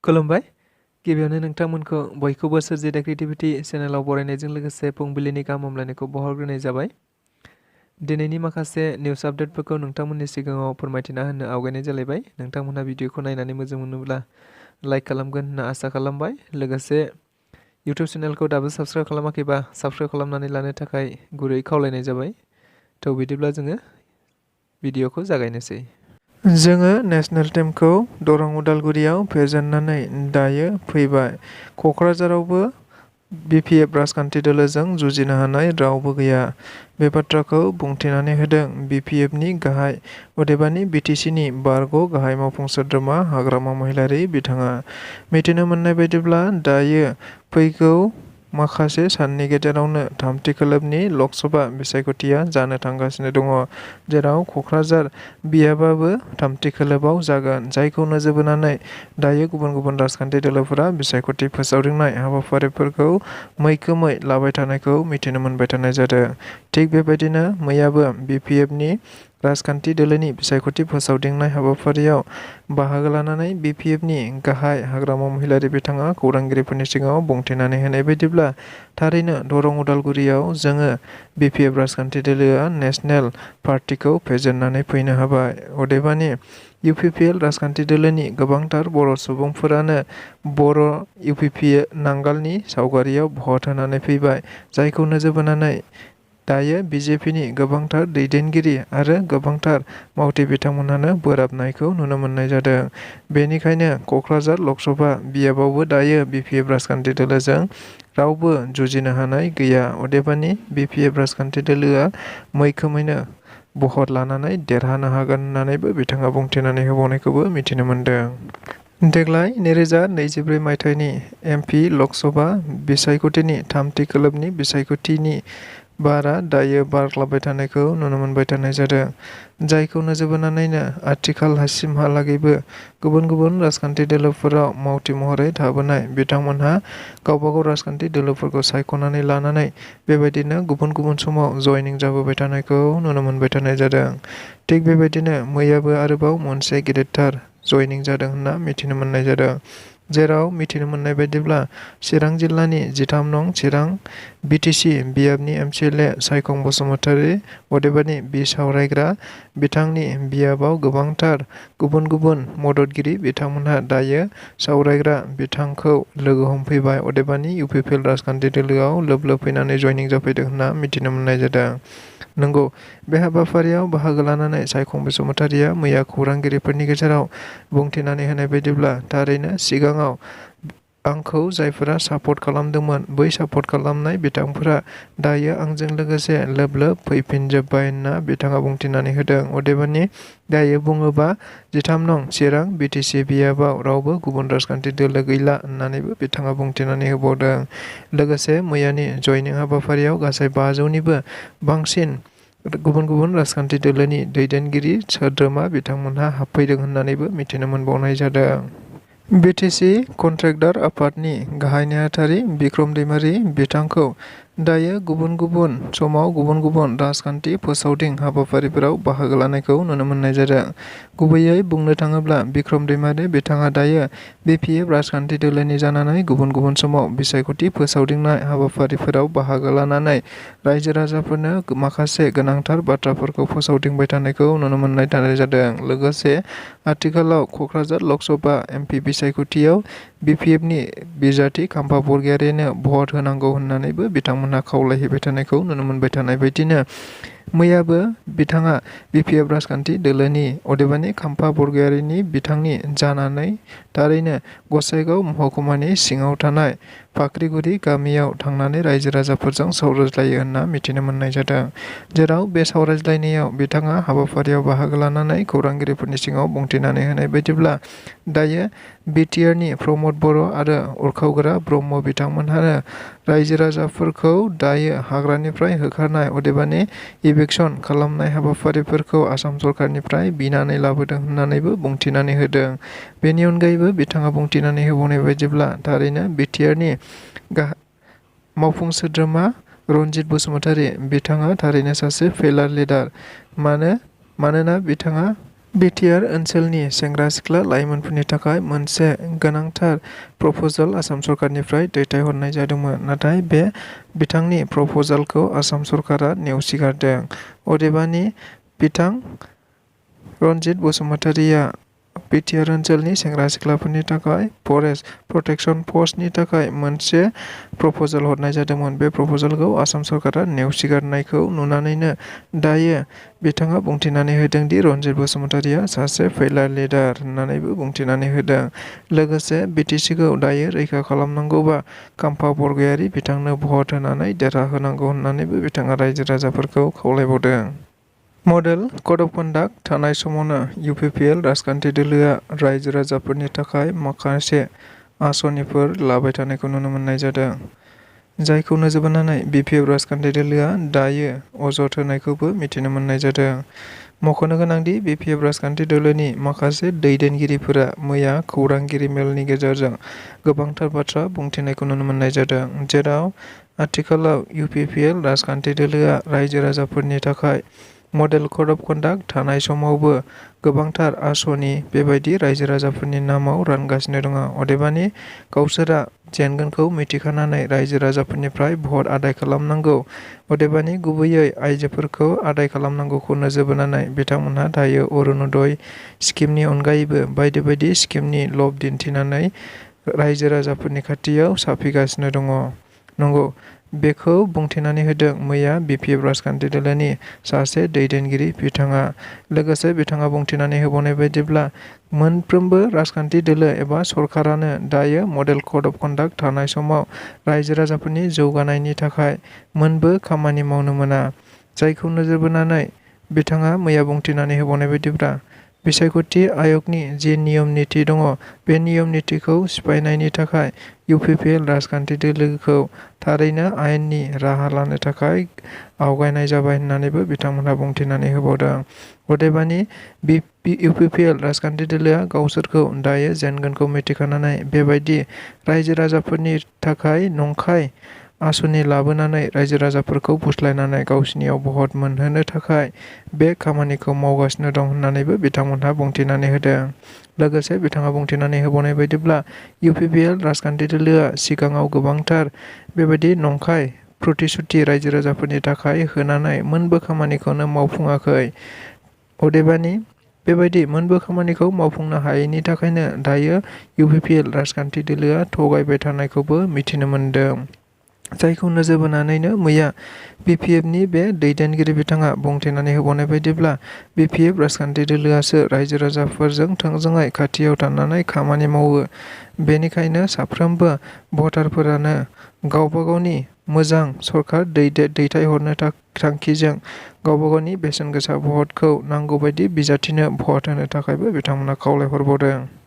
खुलुमबाय। गिबियावनो नोंथांमोनखौ बयखौबो सोरजिदा क्रिएटिभिटी चेनेलाव बरायनायजों लोगोसे फुंबिलिनि गाहाम हामलायनायखौ बावहरग्रोनाय जाबाय। दिनैनि माखासे निउस आपडेटफोरखौ नोंथांमोननि सिगाङाव फोरमायथिना होनो आवगायनाय जालायबाय। नोंथांमोनहा भिडिअखौ नायनानै मोजां मोनोब्ला लाइक खालामगोन होनना आसा खालामबाय। लोगोसे इउटिउब चेनेलखौ दाबो साबस्क्राइब खालामाखैबा साबस्क्राइब खालामनानै लानो थाखाय गुरै खावलायनाय जाबाय। थ' बिदिब्ला जोङो भिडिअखौ जागायनोसै। जोङो नेशनेल टीमखौ दरं उदालगुरियाव फेजेननानै दायो फैबाय। क'क्राझारावबो BPF राजखान्थि दोलोजों जुजिनो हानाय रावबो गैया। बे बाथ्राखौ बुंथिनानै होदों BPFनि गाहाय अदेबानि BTCनि बारग' गाहाय मावफुं सोद्रोमा हाग्रामा महिलारी बिथाङा। मिथिनो मोननाय बायदिब्ला दायो फैगौ माखासे साननि गेजेरावनो थामथि खोलोबनि लकसभा बिसायख'थिया जानो थांगासिनो दङ, जेराव क'क्राझार बियाबाबो थामथि खोलोबाव जागोन, जायखौ नोजोर बोनानै दायो गुबुन गुबुन राजखान्थि दोलोफोरा बिसायख'थि फोसावदिंनाय हाबाफारिफोरखौ मैखोमै लाबाय थानायखौ मिथिनो मोनबाय थानाय जादों। थिग बेबायदिनो मैयाबो BPFनि राजखान्थि दोलोनि बिसायख'थि फोसावदिंनाय हाबाफारियाव बाहागो लानानै BPFनि गाहाय हाग्रामा महिलारी बिथाङा खौरांगिरिफोरनि सिगाङाव बुंथिनानै होनाय बायदिब्ला थारैनो दरं उदालगुरियाव जोङो BPF राजखान्थि दोलोआ नेशनेल पार्टिखौ फेजेननानै फैनो हाबाय। अदेबानि UPPL राजखान्थि दोलोनि गोबांथार बर' सुबुंफोरानो बर' UPPL नांगालनि सावगारियाव भट होनानै फैबाय, जायखौ नोजोर बोनानै दायो BJPनि गोबांथार दैदेनगिरि आरो गोबांथार मावथि बिथांमोनहानो बोराबनायखौ नुनो मोननाय जादों। बेनिखायनो क'क्राझार लकसभा बियाबावबो दायो BPF राजखान्थि दोलोजों रावबो जुजिनो हानाय गैया। अदेबानि BPF राजखान्थि दोलोआ मैखोमैनो भट लानानै देरहानो हागोन होननानैबो बिथाङा बुंथिनानै होबावनायखौबो मिथिनो मोनदों। देग्लाय 2024 मायथाइनि MP लकसभा बिसायख'थिनि थामथि खोलोबनि बिसायख'थिनि बारा दायो बारग्लाबबाय थानायखौ नुनो मोनबाय थानाय जादों, जायखौ नोजोर बोनानैनो आथिखालसिमहालागैबो गुबुन गुबुन राजखान्थि दोलोफोराव मावथि महरै थाबोनाय बिथांमोनहा गावबागाव राजखान्थि दोलोफोरखौ सायख'नानै लानानै बेबायदिनो गुबुन गुबुन समाव जयनिं जाबोबाय थानायखौ नुनो मोनबाय थानाय जादों। थिग बेबायदिनो मैयाबो आरोबाव मोनसे गेदेरथार जयनिं जादों होनना मिथिनो मोननाय जादों, जेराव मिथिनो मोननाय बायदिब्ला चिरां जिल्लानि 13 नं चिरां BTC बियाबनि MCLA सायखं बसुमतारी अदेबानि बिसावरायग्रा बिथांनि बियाबाव गोबांथार गुबुन गुबुन मददगिरि बिथांमोनहा दायो सावरायग्रा बिथांखौ लोगो हमफैबाय, अदेबानि UPPL राजखान्थि दोलोआव लोब लोब फैनानै जयनिं जाफैदों होनना मिथिनो मोननाय जादों। नंगौ, बे हाबाफारियाव बाहागो लानानै सायखं बसुमतारीया मैया खौरांगिरिफोरनि गेजेराव बुंथिनानै होनाय बायदिब्ला थारैनो सिगाङाव आंखौ जायफोरा सापर्ट खालामदोंमोन बै सापर्ट खालामनाय बिथांफोरा दायो आंजों लोगोसे लोब लोब फैफिनजोब्बाय होनना बिथाङा बुंथिनानै होदों। अदेबानि दायो बुङोबा 13 नं चिरां BTC बियाबाव रावबो गुबुन राजखान्थि दोलो गैला होननानैबो बिथाङा बुंथिनानै होबावदों। लोगोसे मैयानि जयनिं हाबाफारियाव गासै 500निबो बांसिन गुबुन गुबुन राजखान्थि दोलोनि दैदेनगिरि सोद्रोमा बिथांमोनहा हाबफैदों होननानैबो मिथिनो मोनबावनाय जादों। BTC कन्ट्रेक्टर आफादनि गाहाय नेहाथारि बिक्रम दैमारी बिथांखौ दायो गुबुन गुबुन समाव गुबुन गुबुन राजखान्थि फोसावदिं हाबाफारिफोराव बाहागो लानायखौ नुनो मोननाय जादों। गुबैयै बुंनो थाङोब्ला बिक्रम दैमारी बिथाङा दायो BPF राजखान्थि दोलोनि जानानै गुबुन गुबुन समाव बिसायख'थि फोसावदिंनाय हाबाफारिफोराव बाहागो लानानै रायजो राजाफोरनो माखासे गोनांथार बाथ्राफोरखौ फोसावदिंबाय थानायखौ नुनो मोननाय जादों। लोगोसे आथिखालाव क'क्राझार लकसभा MP बिसायख'थियाव BPFनि बिजाथि खाम्फा बरगयारिनो भट होनांगौ होननानैबो बिथांमोनहा खावलायहैबाय थानायखौ नुनो मोनबाय थानाय बायदिनो मैयाबो बिथाङा BPF राजखान्थि दोलोनि अदेबानि खाम्फा बरगयारिनि बिथांनि जानानै थारैनो गसाइगाव महकुमानि सिङाव थानाय फाख्रिगुरि गामियाव थांनानै रायजो राजाफोरजों सावरायज्लायो होनना मिथिनो मोननाय जादों, जेराव बे सावरायज्लायनायाव बिथाङा हाबाफारियाव बाहागो लानानै खौरांगिरिफोरनि सिगाङाव बुंथिनानै होनाय बायदिब्ला दायो BTRनि प्रमद बर' आरो उरखावगोरा ब्रह्म बिथांमोनहानो रायजो राजाफोरखौ दायो हाग्रानिफ्राय होखारनाय अदेबानि इभिक्सन खालामनाय हाबाफारिफोरखौ आसाम सरकारनिफ्राय बिनानै लाबोदों होननानैबो बुंथिनानै होदों। बेनि अनगायैबो बिथाङा बुंथिनानै होबावनाय बायदिब्ला थारैनो BTRनि मावफुं सोद्रोमा रनजित बसुमतारी बिथाङा थारैनो सासे फेलार लिडार, मानोना बिथाङा बिटिआर ओनसोलनि सेंग्रा-सिख्ला लाइमोनफोरनि थाखाय मोनसे गोनांथार प्रप'जाल आसाम सरकारनिफ्राय दैथायहरनाय जादोंमोन, नाथाय बे बिथांनि प्रप'जालखौ आसाम सरकारा नेवसिगारदों। अदेबानि, बिथां रनजित बसुमतारीया बिटिआर ओनसोलनि सेंग्रा-सिख्लाफोरनि थाखाय फरेस्ट प्रटेक्शन फर्सनि थाखाय मोनसे प्रप'जाल हरनाय जादोंमोन। बे प्रप'जालखौ आसाम सरकारा नेवसिगारनायखौ नुनानैनो दायो बिथाङा बुंथिनानै होदों दि रनजित बसुमतारीया सासे फेलार लिडार होननानैबो बुंथिनानै होदों। लोगोसे बिटिसिखौ दायो रैखा खालामनांगौबा खाम्फा बरगयारी बिथांनो भट होनानै देरहाहोनांगौ होननानैबो बिथाङा रायजो-राजाफोरखौ खावलायबावदों। मडेल कड अफ कन्डाक्ट थानाय समावनो इउपिपिएल राजखान्थि दोलोआ रायजो-राजाफोरनि थाखाय माखासे आसनिफोर लाबाय थानायखौ नुनो मोननाय जादों, जायखौ नोजोर बोनानै बिपिएफ राजखान्थि दोलोआ दायो अजद होनायखौबो मिथिनो मोननाय जादों। मख'नो गोनांदि बिपिएफ राजखान्थि दोलोनि माखासे दैदेनगिरिफोरा मैया खौरांगिरि मेलनि गेजेरजों गोबांथार बाथ्रा बुंथिनायखौ नुनो मोननाय जादों, जेराव आथिखालाव इउपिपिएल राजखान्थि दोलोआ रायजो-राजाफोरनि थाखाय मडेल कड अफ कन्डाक्ट थानाय समावबो गोबांथार आसनि बेबायदि रायजो-राजाफोरनि नामाव रानगासिनो दङ। अदेबानि, गावसोरा जेनगोनखौ मिथिखानानै रायजो-राजाफोरनिफ्राय भट आदाय खालामनांगौ, अदेबानि गुबैयै आइजोफोरखौ आदाय खालामनांगौखौ नोजोर बोनानै बिथांमोनहा दायो अरुणोदय स्किमनि अनगायैबो बायदि बायदि स्किमनि लब दिन्थिनानै रायजो-राजाफोरनि खाथियाव साफिगासिनो दङ। नंगौ, बेखौ बुंथिनानै होदों मैया बिपिएफ राजखान्थि दोलोनि सासे दैदेनगिरि बिथाङा। लोगोसे बिथाङा बुंथिनानै होबावनाय बायदिब्ला, मोनफ्रोमबो राजखान्थि दोलो एबा सरकारानो दायो मडेल कड अफ कन्डाक्ट थानाय समाव रायजो-राजाफोरनि जौगानायनि थाखाय मोनबो खामानि मावनो मोना, जायखौ नोजोर बोनानै बिथाङा मैया बुंथिनानै होबावनाय बायदिब्ला, बिसायख'थि आय'गनि जि नियम-निति दङ, बे नियम-नितिखौ सिफायनायनि थाखाय इउपिपिएल राजखान्थि दोलोखौ थारैनो आयेननि राहा लानो थाखाय आवगायनाय जाबाय होननानैबो बिथांमोनहा बुंथिनानै होबावदों। अदेबानि, इउपिपिएल राजखान्थि दोलोआ गावसोरखौ दायो जेनगोनखौ मिथिखानानै बेबायदि रायजो-राजाफोरनि थाखाय नंखाय आसनि लाबोनानै रायजो-राजाफोरखौ फुस्लायनानै गावसिनियाव भट मोनहोनो थाखाय बे खामानिखौ मावगासिनो दं होननानैबो बिथांमोनहा बुंथिनानै होदों। लोगोसे बिथाङा बुंथिनानै होबावनाय बायदिब्ला, इउपिपिएल राजखान्थि दोलोआ सिगाङाव गोबांथार बेबायदि नंखाय प्रतिश्रुति रायजो-राजाफोरनि थाखाय होनानै मोनबो खामानिखौनो मावफुङाखै। अदेबानि, बेबायदि मोनबो खामानिखौ मावफुंनो हायैनि थाखायनो दायो इउपिपिएल राजखान्थि दोलोआ थगायबाय थानायखौबो मिथिनो मोनदों, जायखौ नोजोर बोनानैनो मैया बिपिएफनि बे दैदेनगिरि बिथाङा बुंथिनानै होबावनाय बायदिब्ला, बिपिएफ राजखान्थि दोलोआसो रायजो-राजाफोरजों थोंजोङै खाथियाव थानानै खामानि मावो। बेनिखायनो साफ्रोमबो भटारफोरानो गावबा गावनि मोजां सरकार दैथायहरनो थांखिजों गावबा गावनि बेसेन गोसा भटखौ नांगौबायदि बिजाथिनो भट होनो थाखायबो बिथांमोना खावलायहरबावदों।